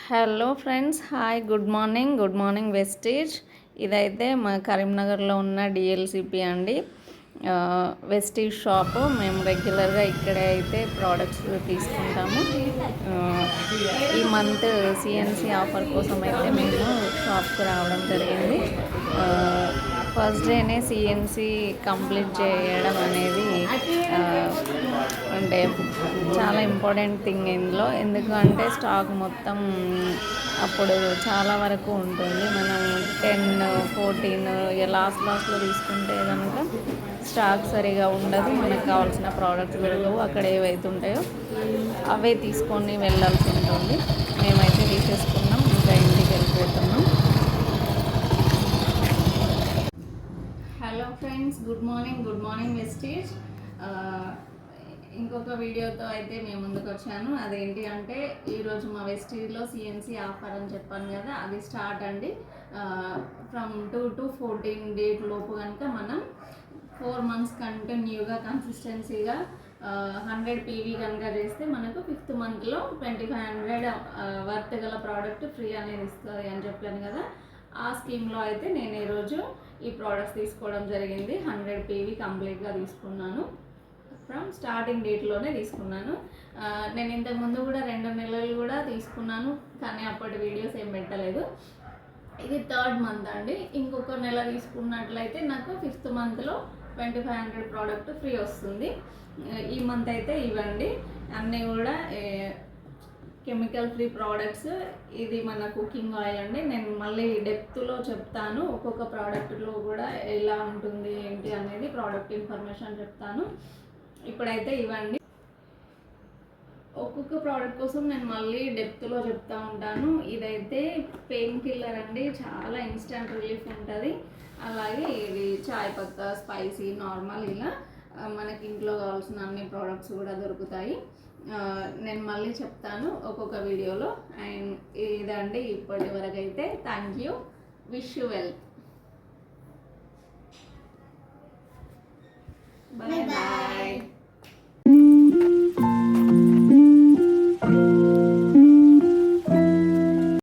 Hello friends, hi, good morning wastage. ఇదైతే మా కరీంనగర్లో ఉన్న డిఎల్సిపి అండి. Wastage shop. మేము రెగ్యులర్గా ఇక్కడే అయితే ప్రోడక్ట్స్ తీసుకుంటాము. ఈ మంత్ సిఎన్సి ఆఫర్ కోసం అయితే మేము షాప్కి రావడం జరిగింది. ఫస్ట్ డేనే సిఎన్సి కంప్లీట్ చేయడం అనేది అంటే చాలా ఇంపార్టెంట్ థింగ్ ఇందులో. ఎందుకంటే స్టాక్ మొత్తం అప్పుడు చాలా వరకు ఉంటుంది. మనం 10-14 లాస్ట్లో తీసుకుంటే కనుక స్టాక్ సరిగా ఉండదు, మనకు కావాల్సిన ప్రోడక్ట్స్ దొరకవు. అక్కడ ఏవైతే ఉంటాయో అవే తీసుకొని వెళ్ళాల్సి ఉంటుంది. మేమైతే తీసేసుకున్నాం, ఇంకా ఇంటికి వెళ్ళిపోతున్నాం. Hello friends, good morning wastage. ఇంకొక వీడియోతో అయితే మేము ముందుకు వచ్చాను. అదేంటి అంటే ఈరోజు మా వెస్టేజ్లో సిఎన్సి ఆఫర్ అని చెప్పాను కదా, అది స్టార్ట్ అండి. ఫ్రమ్ 2 to 14 డేట్ లోపు కనుక మనం 4 months కంటిన్యూగా కన్సిస్టెన్సీగా 100 PV కనుక చేస్తే మనకు 5th monthలో 2500 వర్త్ గల ప్రోడక్ట్ ఫ్రీ అనేది ఇస్తుంది అని చెప్పాను కదా. ఆ స్కీమ్లో అయితే నేను ఈరోజు ఈ ప్రోడక్ట్స్ తీసుకోవడం జరిగింది. 100 PV కంప్లీట్గా తీసుకున్నాను. ఫ్రమ్ స్టార్టింగ్ డేట్లోనే తీసుకున్నాను. నేను ఇంతకుముందు కూడా 2 నెలలు కూడా తీసుకున్నాను, కానీ అప్పటి వీడియోస్ ఏం పెట్టలేదు. ఇది 3rd month అండి. ఇంకొక నెల తీసుకున్నట్లయితే నాకు 5th monthలో 2500 ప్రోడక్ట్ ఫ్రీ వస్తుంది. ఈ మంత్ అయితే ఇవ్వండి అన్నీ కూడా కెమికల్ ఫ్రీ ప్రోడక్ట్స్. ఇది మన కుకింగ్ ఆయిల్ అండి. నేను మళ్ళీ డెప్త్లో చెప్తాను, ఒక్కొక్క ప్రోడక్ట్లో కూడా ఎలా ఉంటుంది ఏంటి అనేది ప్రోడక్ట్ ఇన్ఫర్మేషన్ చెప్తాను. ఇప్పుడైతే ఇవ్వండి. ఒక్కొక్క ప్రోడక్ట్ కోసం నేను మళ్ళీ డెప్త్లో చెప్తా ఉంటాను. ఇదైతే పెయిన్ కిల్లర్ అండి, చాలా ఇన్స్టెంట్ రిలీఫ్ ఉంటుంది. అలాగే ఇది చాయ్ పత్తా, స్పైసీ, నార్మల్, ఇలా మనకి ఇంట్లో కావాల్సిన అన్ని ప్రోడక్ట్స్ కూడా దొరుకుతాయి. నేను మళ్ళీ చెప్తాను ఒక్కొక్క వీడియోలో. అండ్ ఇదండి ఇప్పటి వరకు అయితే. Thank you, wish you well, bye bye.